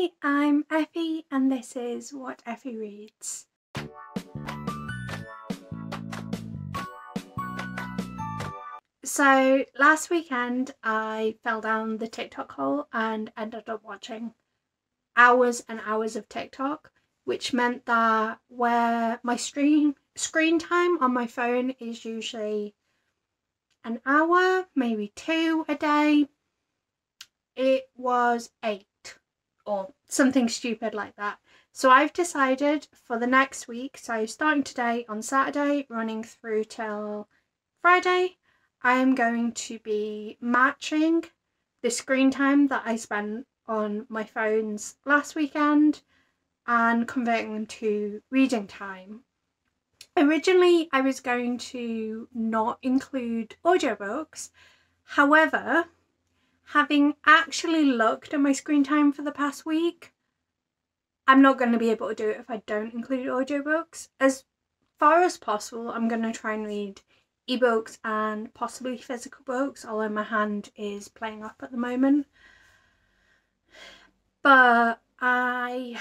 Hi, I'm Effie and this is What Effie Reads. So last weekend I fell down the TikTok hole and ended up watching hours and hours of TikTok, which meant that where my screen time on my phone is usually an hour, maybe 2 a day, it was 8 or something stupid like that. So I've decided for the next week, so starting today on Saturday, running through till Friday, I'm going to be matching the screen time that I spent on my phones last weekend and converting them to reading time. Originally, I was going to not include audiobooks. However, having actually looked at my screen time for the past week, I'm not going to be able to do it if I don't include audiobooks. As far as possible, I'm going to try and read ebooks and possibly physical books, although my hand is playing up at the moment. But I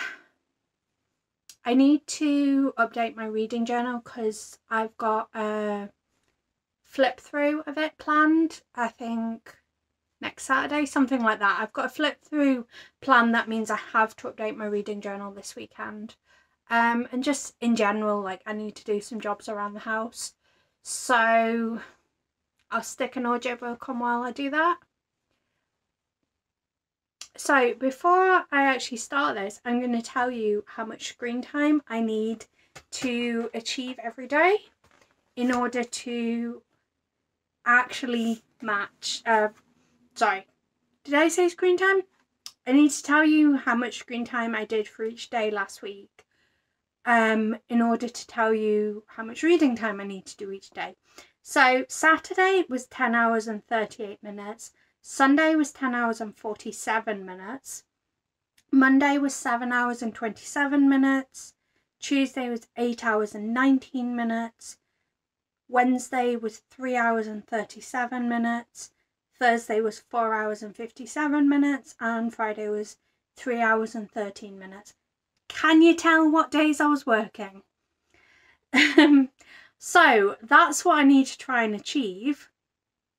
need to update my reading journal because I've got a flip through of it planned, I think next Saturday, something like that. I've got a flip through plan that means I have to update my reading journal this weekend. And just in general, like, I need to do some jobs around the house. So I'll stick an audiobook on while I do that. So before I actually start this, I'm going to tell you how much screen time I need to achieve every day in order to actually match. Sorry, did I say screen time? I need to tell you how much screen time I did for each day last week in order to tell you how much reading time I need to do each day. So Saturday was 10 hours and 38 minutes. Sunday was 10 hours and 47 minutes. Monday was 7 hours and 27 minutes. Tuesday was 8 hours and 19 minutes. Wednesday was 3 hours and 37 minutes. Thursday was 4 hours and 57 minutes. And Friday was 3 hours and 13 minutes. Can you tell what days I was working? So that's what I need to try and achieve.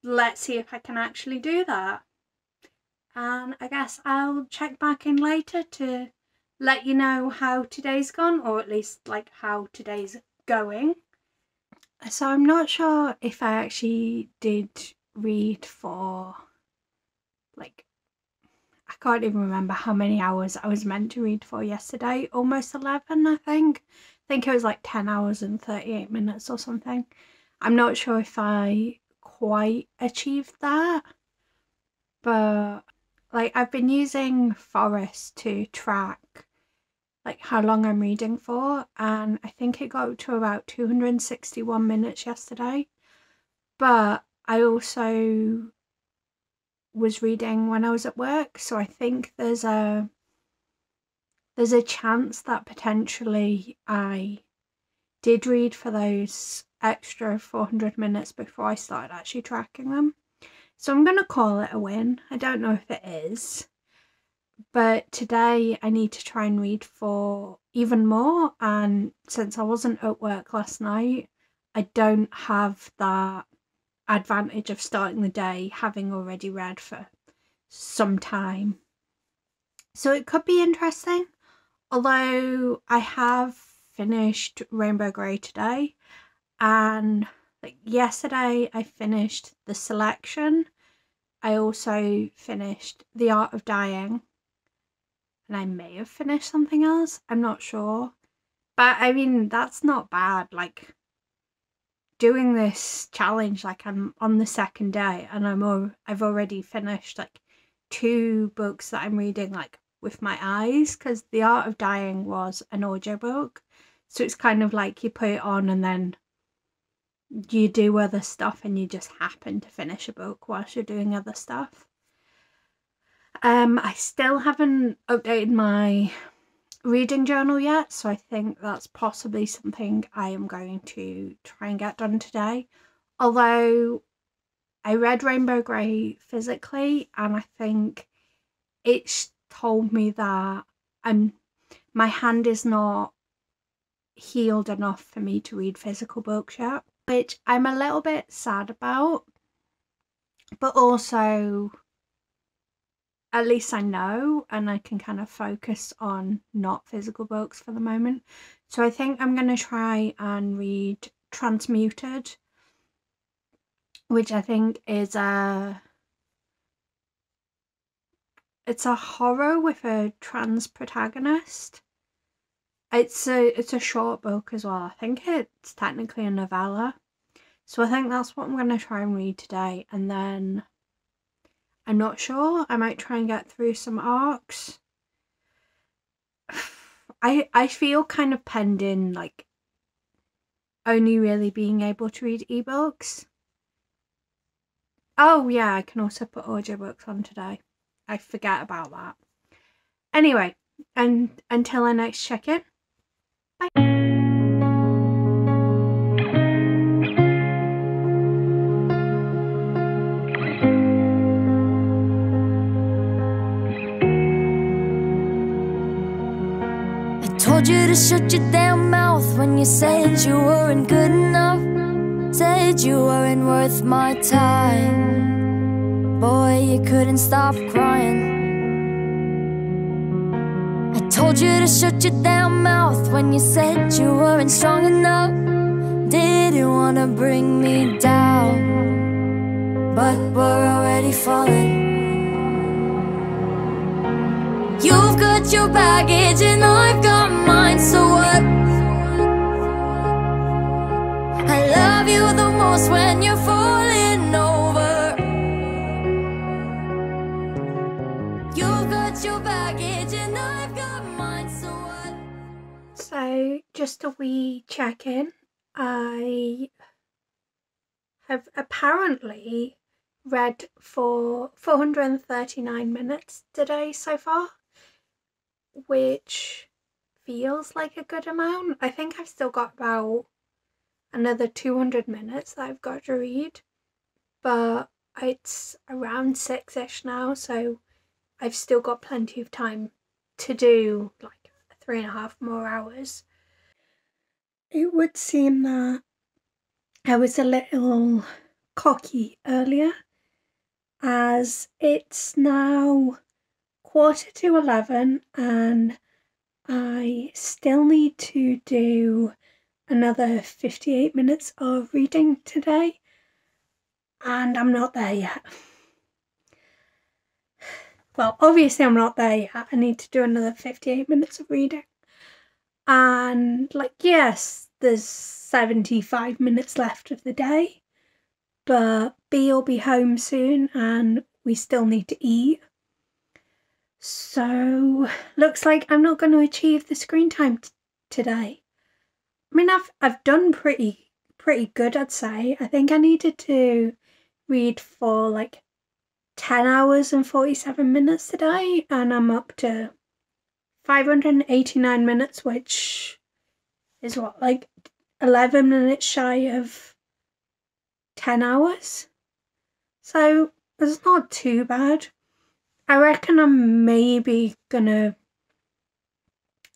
Let's see if I can actually do that. And I guess I'll check back in later to let you know how today's gone, or at least like how today's going. So I'm not sure if I actually did read for, like, I can't even remember how many hours I was meant to read for yesterday. Almost 11, I think. I think it was like 10 hours and 38 minutes or something. I'm not sure if I quite achieved that. But like, I've been using Forest to track like how long I'm reading for, and I think it got up to about 261 minutes yesterday. But I also was reading when I was at work, so I think there's a chance that potentially I did read for those extra 400 minutes before I started actually tracking them. So I'm going to call it a win. I don't know if it is, but today I need to try and read for even more, and since I wasn't at work last night, I don't have that advantage of starting the day having already read for some time. So it could be interesting, although I have finished Rainbow Grey today, and like yesterday I finished The Selection. I also finished The Art of Dying, and I may have finished something else, I'm not sure. But I mean, that's not bad. Like, doing this challenge, like, I'm on the second day and I've already finished like 2 books that I'm reading like with my eyes, because The Art of Dying was an audiobook, so it's kind of like you put it on and then you do other stuff and you just happen to finish a book whilst you're doing other stuff. I still haven't updated my reading journal yet, so I think that's possibly something I am going to try and get done today. Although I read Rainbow Grey physically, and I think it's told me that my hand is not healed enough for me to read physical books yet, which I'm a little bit sad about, but also at least I know and I can kind of focus on not physical books for the moment. So I think I'm going to try and read Transmuted, which I think is it's a horror with a trans protagonist. It's a short book as well. I think it's technically a novella. So I think that's what I'm going to try and read today. And then I'm not sure. I might try and get through some arcs. I feel kind of penned in, like, only really being able to read ebooks. Oh yeah, I can also put audiobooks on today. I forget about that. Anyway, and until I next check in, bye. I told you to shut your damn mouth when you said you weren't good enough. Said you weren't worth my time. Boy, you couldn't stop crying. I told you to shut your damn mouth when you said you weren't strong enough. Didn't wanna bring me down, but we're already falling. You've got your baggage and I've got mine, so what? I love you the most when you're falling over. You've got your baggage and I've got mine, so what? So just a wee check-in. I have apparently read for 439 minutes today so far, which feels like a good amount. I think I've still got about another 200 minutes that I've got to read, but it's around 6ish now, so I've still got plenty of time to do like 3.5 more hours. It would seem that I was a little cocky earlier, as it's now 11:15 and I still need to do another 58 minutes of reading today, and I'm not there yet. Well, obviously I'm not there yet. I need to do another 58 minutes of reading. And, like, yes, there's 75 minutes left of the day, but B will be home soon and we still need to eat. So, looks like I'm not going to achieve the screen time today. I mean, I've done pretty good, I'd say. I think I needed to read for like 10 hours and 47 minutes today, and I'm up to 589 minutes, which is what, like 11 minutes shy of 10 hours. So it's not too bad. I reckon I'm maybe gonna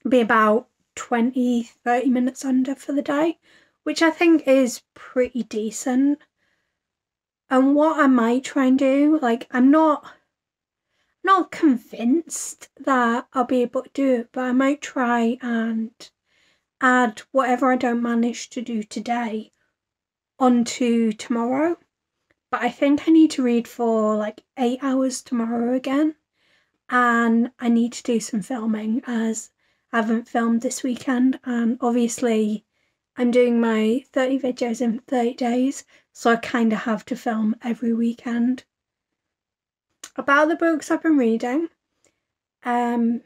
be about 20-30 minutes under for the day, which I think is pretty decent. And what I might try and do, like, I'm not convinced that I'll be able to do it, but I might try and add whatever I don't manage to do today onto tomorrow. But I think I need to read for like 8 hours tomorrow again, and I need to do some filming as I haven't filmed this weekend, and obviously I'm doing my 30 videos in 30 days, so I kind of have to film every weekend. About the books I've been reading, so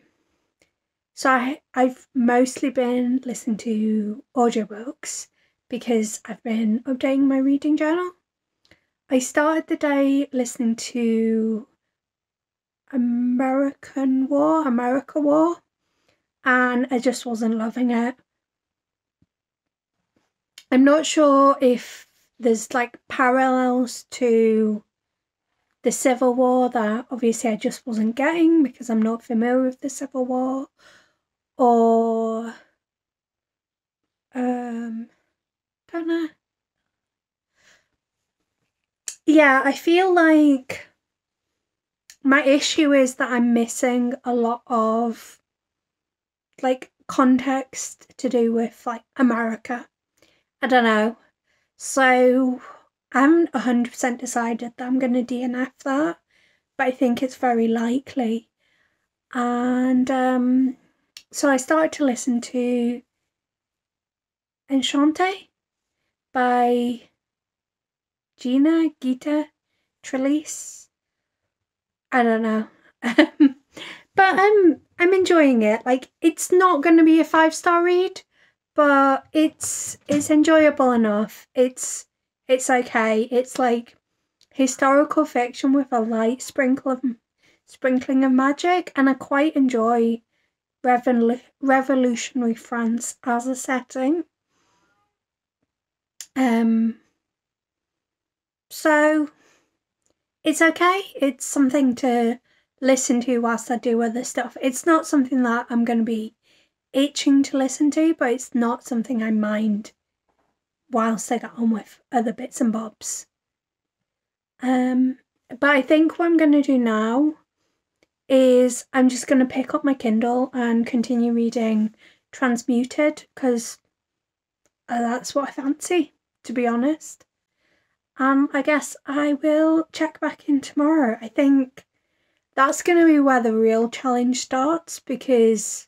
I've mostly been listening to audiobooks because I've been updating my reading journal. I started the day listening to America War, and I just wasn't loving it. I'm not sure if there's like parallels to the Civil War that obviously I just wasn't getting because I'm not familiar with the Civil War, or don't know. Yeah, I feel like my issue is that I'm missing a lot of like context to do with like America. I don't know. So I haven't 100% decided that I'm going to DNF that, but I think it's very likely. And so I started to listen to Enchante by Gita Trelease. I don't know. But I'm enjoying it. Like, it's not going to be a 5-star read, but it's enjoyable enough. It's okay. It's like historical fiction with a light sprinkling of magic, and I quite enjoy revolutionary France as a setting. So it's okay. It's something to listen to whilst I do other stuff. It's not something that I'm going to be itching to listen to, but it's not something I mind whilst I get on with other bits and bobs. But I think what I'm going to do now is I'm just going to pick up my Kindle and continue reading Transmuted, because that's what I fancy, to be honest. I guess I will check back in tomorrow. I think that's going to be where the real challenge starts, because,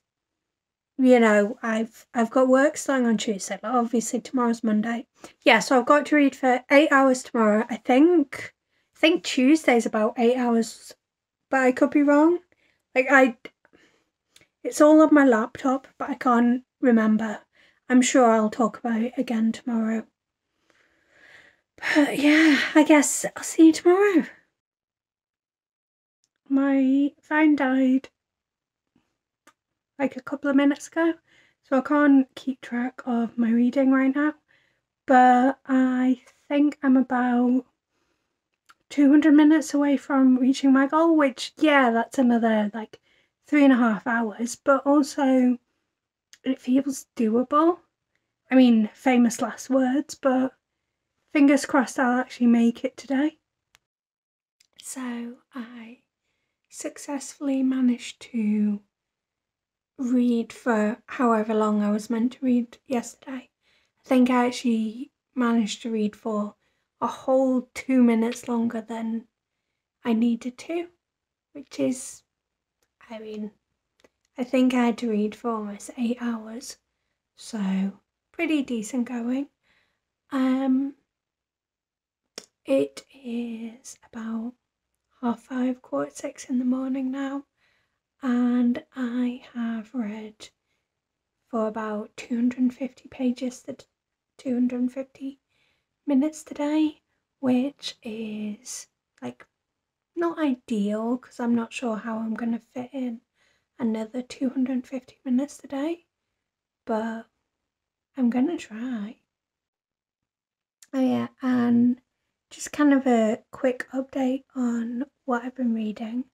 you know, I've got work starting on Tuesday, but obviously tomorrow's Monday. Yeah, so I've got to read for 8 hours tomorrow. I think Tuesday's about 8 hours, but I could be wrong. Like, it's all on my laptop, but I can't remember. I'm sure I'll talk about it again tomorrow. But yeah, I guess I'll see you tomorrow. My phone died like a couple of minutes ago, so I can't keep track of my reading right now. But I think I'm about 200 minutes away from reaching my goal, which, yeah, that's another like 3.5 hours, but also it feels doable. I mean, famous last words, but fingers crossed I'll actually make it today. So I successfully managed to read for however long I was meant to read yesterday. I think I actually managed to read for a whole 2 minutes longer than I needed to, which is, I mean, I think I had to read for almost 8 hours, so pretty decent going. It is about 5:30, 6:15 in the morning now, and I have read for about 250 pages, 250 minutes today, which is like not ideal because I'm not sure how I'm going to fit in another 250 minutes today, but I'm going to try. Oh yeah, and just kind of a quick update on what I've been reading.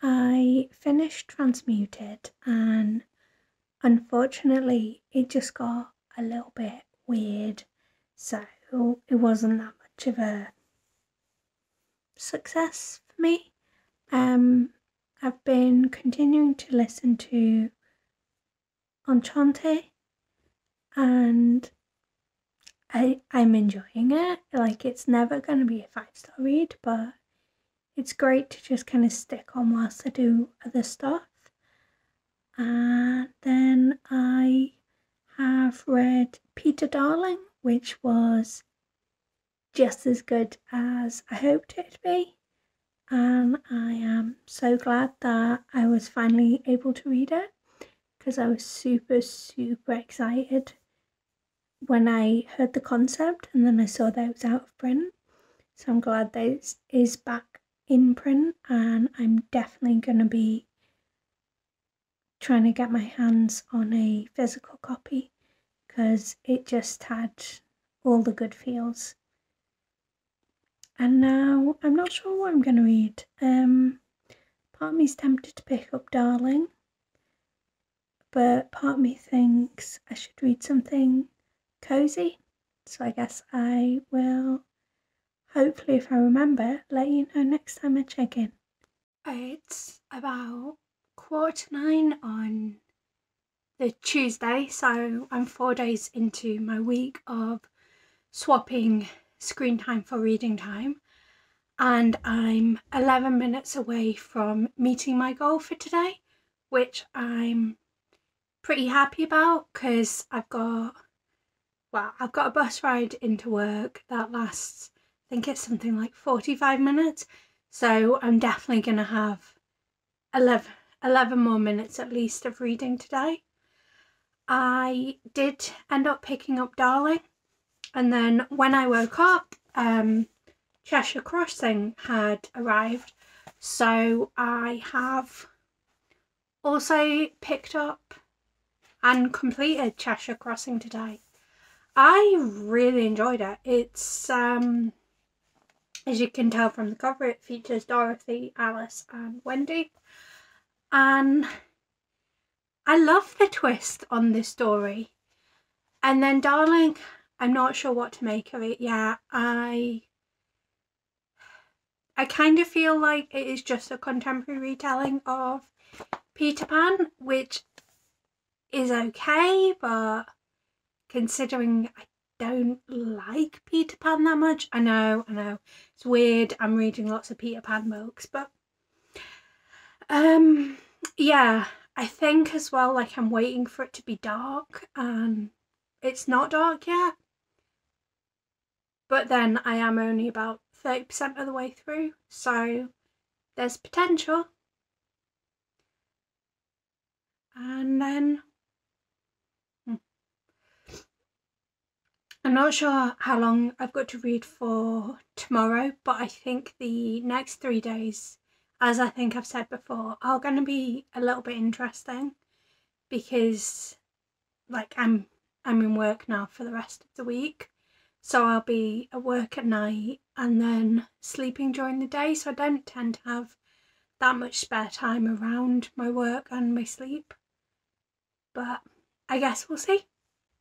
I finished Transmuted, and unfortunately it just got a little bit weird, so it wasn't that much of a success for me. I've been continuing to listen to Enchante, and I'm enjoying it. Like, it's never going to be a 5-star read, but it's great to just kind of stick on whilst I do other stuff. And then I have read Peter Darling, which was just as good as I hoped it'd be. And I am so glad that I was finally able to read it, because I was super excited when I heard the concept, and then I saw that it was out of print. So I'm glad that it is back in print, and I'm definitely going to be trying to get my hands on a physical copy, because it just had all the good feels. And now I'm not sure what I'm going to read. Part of me's tempted to pick up Darling, but part of me thinks I should read something cozy. So I guess I will, hopefully if I remember, let you know next time I check in. It's about 9:15 on the Tuesday, so I'm 4 days into my week of swapping screen time for reading time, and I'm 11 minutes away from meeting my goal for today, which I'm pretty happy about because I've got a bus ride into work that lasts, I think it's something like 45 minutes, so I'm definitely going to have 11 more minutes at least of reading today. I did end up picking up Darling, and then when I woke up, Cheshire Crossing had arrived, so I have also picked up and completed Cheshire Crossing today. I really enjoyed it. It's, as you can tell from the cover, it features Dorothy, Alice and Wendy, and I love the twist on this story. And then Darling, I'm not sure what to make of it yet. I kind of feel like it is just a contemporary retelling of Peter Pan, which is okay, but considering I don't like Peter Pan that much, I know, it's weird, I'm reading lots of Peter Pan books, but yeah, I think as well, like, I'm waiting for it to be dark, and it's not dark yet, but then I am only about 30% of the way through, so there's potential. And then I'm not sure how long I've got to read for tomorrow, but I think the next 3 days, as I think I've said before, are going to be a little bit interesting because, like, I'm in work now for the rest of the week, so I'll be at work at night and then sleeping during the day, so I don't tend to have that much spare time around my work and my sleep, but I guess we'll see.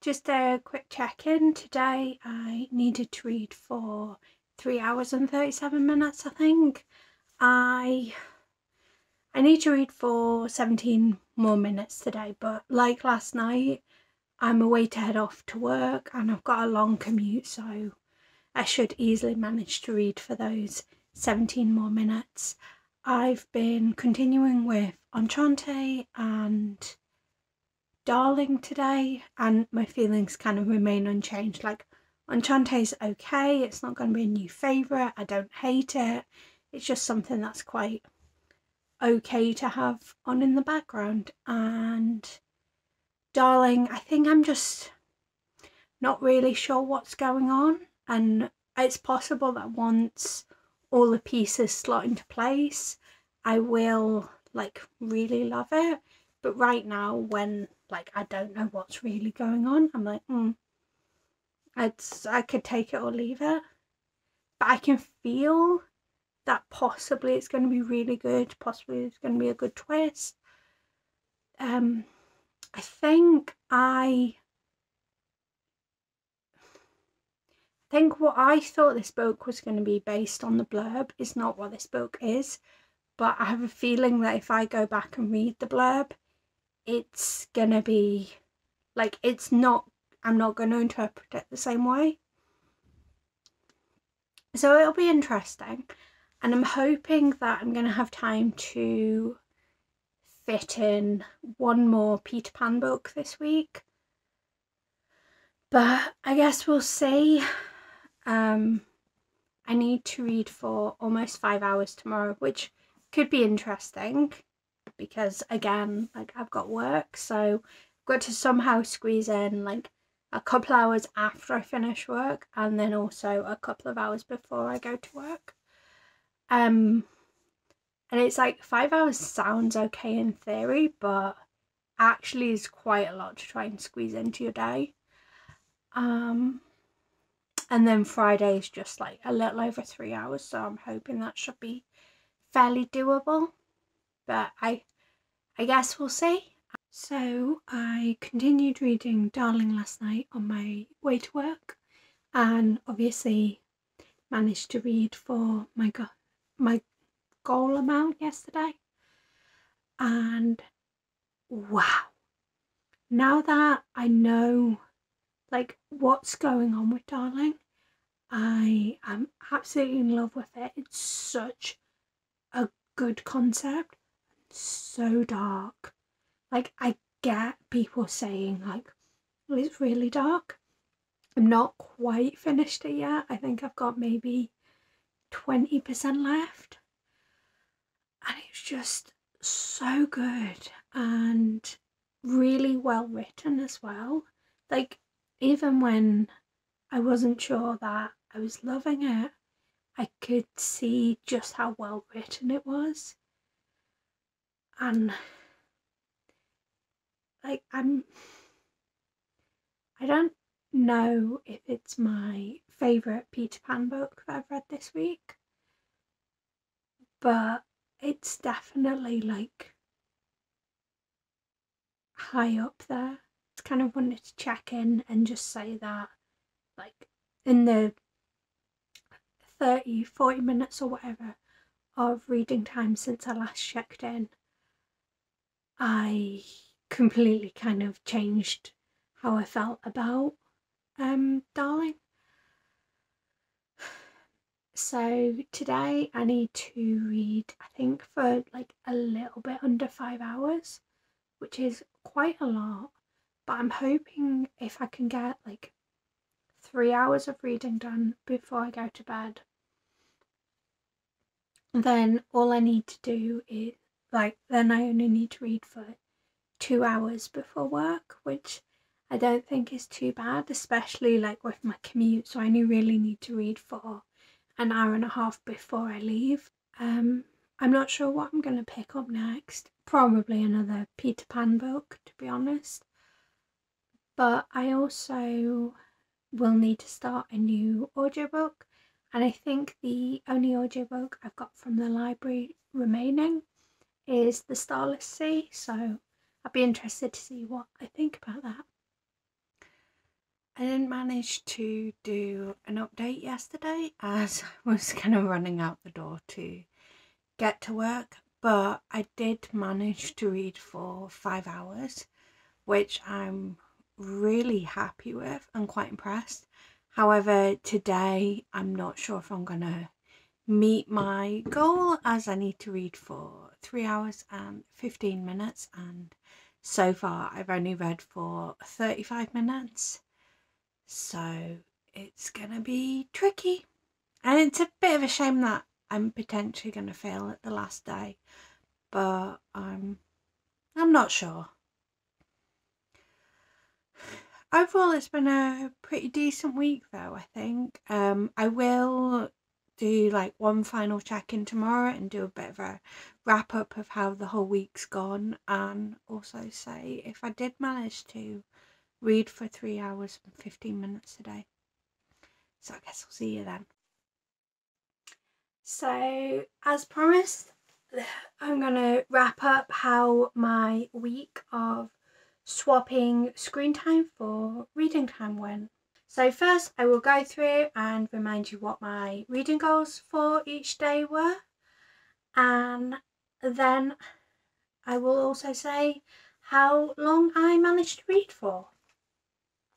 Just a quick check-in. Today I needed to read for 3 hours and 37 minutes, I think. I need to read for 17 more minutes today, but like last night, I'm away to head off to work and I've got a long commute, so I should easily manage to read for those 17 more minutes. I've been continuing with Enchante and Darling today, and my feelings kind of remain unchanged. Like, Enchante's okay, it's not going to be a new favourite, I don't hate it, it's just something that's quite okay to have on in the background. And Darling, I think I'm just not really sure what's going on, and it's possible that once all the pieces slot into place I will, like, really love it, but right now, when, like, I don't know what's really going on, I'm like, I could take it or leave it, but I can feel that possibly it's going to be really good, possibly it's going to be a good twist. I think what I thought this book was going to be based on the blurb is not what this book is, but I have a feeling that if I go back and read the blurb, it's gonna be like, I'm not going to interpret it the same way. So it'll be interesting, and I'm hoping that I'm going to have time to fit in one more Peter Pan book this week, but I guess we'll see. I need to read for almost 5 hours tomorrow, which could be interesting because, again, like, I've got work, so I've got to somehow squeeze in like a couple hours after I finish work and then also a couple of hours before I go to work. And it's like 5 hours sounds okay in theory, but actually is quite a lot to try and squeeze into your day. And then Friday is just like a little over 3 hours, so I'm hoping that should be fairly doable. But I guess we'll see. So I continued reading Darling last night on my way to work, and obviously managed to read for my goal amount yesterday. And wow, now that I know like what's going on with Darling, I am absolutely in love with it. It's such a good concept, so dark. Like, I get people saying like, well, it's really dark. I'm not quite finished it yet. I think I've got maybe 20% left, and it's just so good and really well written as well. Like, even when I wasn't sure that I was loving it, I could see just how well written it was. And like, I don't know if it's my favourite Peter Pan book that I've read this week, but it's definitely like high up there. I kind of wanted to check in and just say that, like, in the 30-40 minutes or whatever of reading time since I last checked in, I completely kind of changed how I felt about Darling. So today I need to read, I think, for like a little bit under 5 hours, which is quite a lot, but I'm hoping if I can get like 3 hours of reading done before I go to bed, then all I need to do is then I only need to read for 2 hours before work, which I don't think is too bad, especially like with my commute. So I only really need to read for an hour and a half before I leave. I'm not sure what I'm going to pick up next. Probably another Peter Pan book, to be honest. But I also will need to start a new audiobook, and I think the only audiobook I've got from the library remaining is The Starless Sea, so I'll be interested to see what I think about that. I didn't manage to do an update yesterday as I was kind of running out the door to get to work, but I did manage to read for 5 hours, which I'm really happy with and quite impressed. However, today I'm not sure if I'm gonna meet my goal, as I need to read for 3 hours and 15 minutes, and so far I've only read for 35 minutes, so it's gonna be tricky. And it's a bit of a shame that I'm potentially gonna fail at the last day, but I'm not sure. Overall, it's been a pretty decent week though, I think. I will do like one final check-in tomorrow and do a bit of a wrap-up of how the whole week's gone, and also say if I did manage to read for 3 hours and 15 minutes today. So I guess I'll see you then. So, as promised, I'm going to wrap up how my week of swapping screen time for reading time went. So first I will go through and remind you what my reading goals for each day were, and then I will also say how long I managed to read for.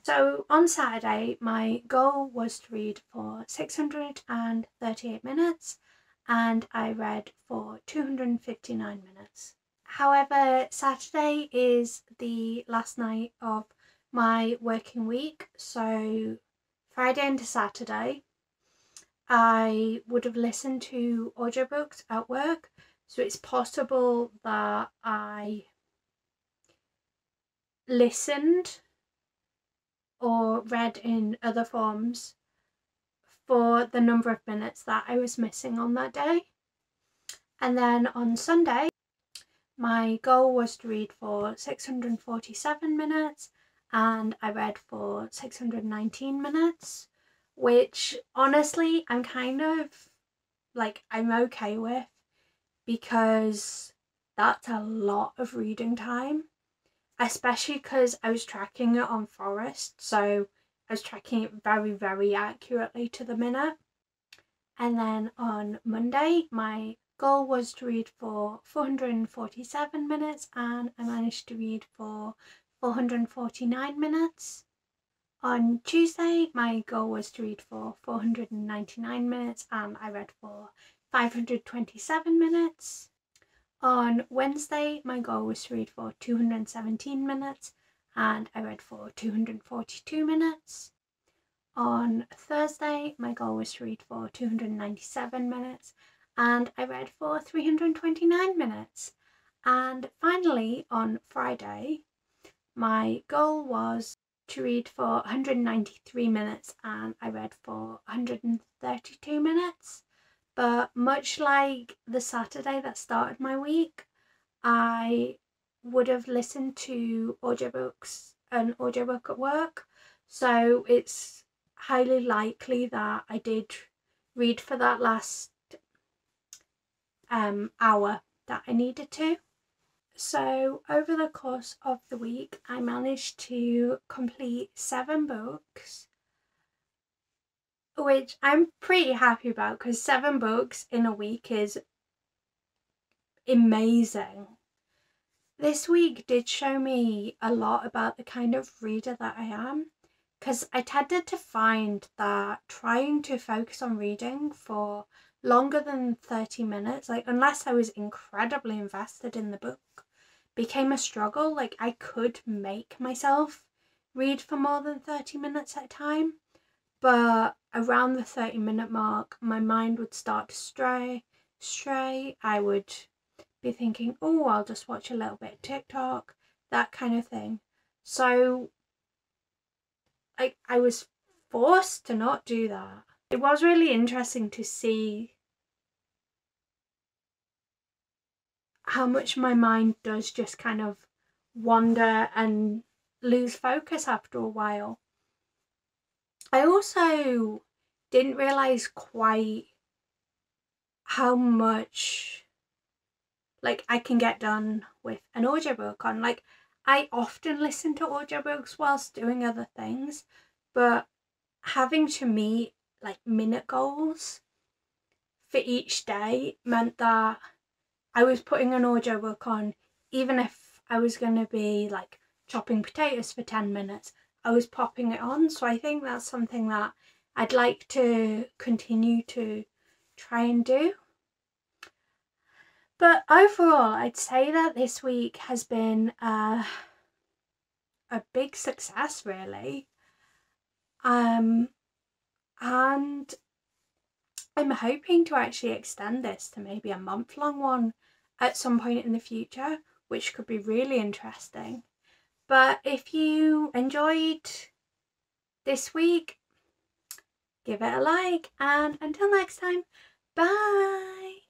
So on Saturday my goal was to read for 638 minutes and I read for 259 minutes. However, Saturday is the last night of my working week, so Friday into Saturday I would have listened to audiobooks at work, so it's possible that I listened or read in other forms for the number of minutes that I was missing on that day. And then on Sunday my goal was to read for 647 minutes and I read for 619 minutes, which honestly I'm kind of like, I'm okay with, because that's a lot of reading time, especially because I was tracking it on Forest, so I was tracking it very, very accurately to the minute. And then on Monday, my goal was to read for 447 minutes, and I managed to read for 449 minutes. On Tuesday, my goal was to read for 499 minutes, and I read for 527 minutes. On Wednesday, my goal was to read for 217 minutes, and I read for 242 minutes. On Thursday, my goal was to read for 297 minutes, and I read for 329 minutes. And finally, on Friday, my goal was to read for 193 minutes, and I read for 132 minutes. But much like the Saturday that started my week, I would have listened to an audiobook at work, so it's highly likely that I did read for that last hour that I needed to. So over the course of the week, I managed to complete 7 books, which I'm pretty happy about, because 7 books in a week is amazing. This week did show me a lot about the kind of reader that I am, because I tended to find that trying to focus on reading for longer than 30 minutes, like unless I was incredibly invested in the book, became a struggle. Like, I could make myself read for more than 30 minutes at a time, but around the 30-minute mark, my mind would start to stray. I would be thinking, oh, I'll just watch a little bit of TikTok, that kind of thing. So I was forced to not do that. It was really interesting to see how much my mind does just kind of wander and lose focus after a while. I also didn't realise quite how much like I can get done with an audiobook on. Like, I often listen to audiobooks whilst doing other things, but having to meet like minute goals for each day meant that I was putting an audiobook on, even if I was going to be like chopping potatoes for 10 minutes, I was popping it on. So I think that's something that I'd like to continue to try and do. But overall, I'd say that this week has been a big success, really. And I'm hoping to actually extend this to maybe a month-long one at some point in the future, which could be really interesting. But if you enjoyed this week, give it a like, and until next time, bye!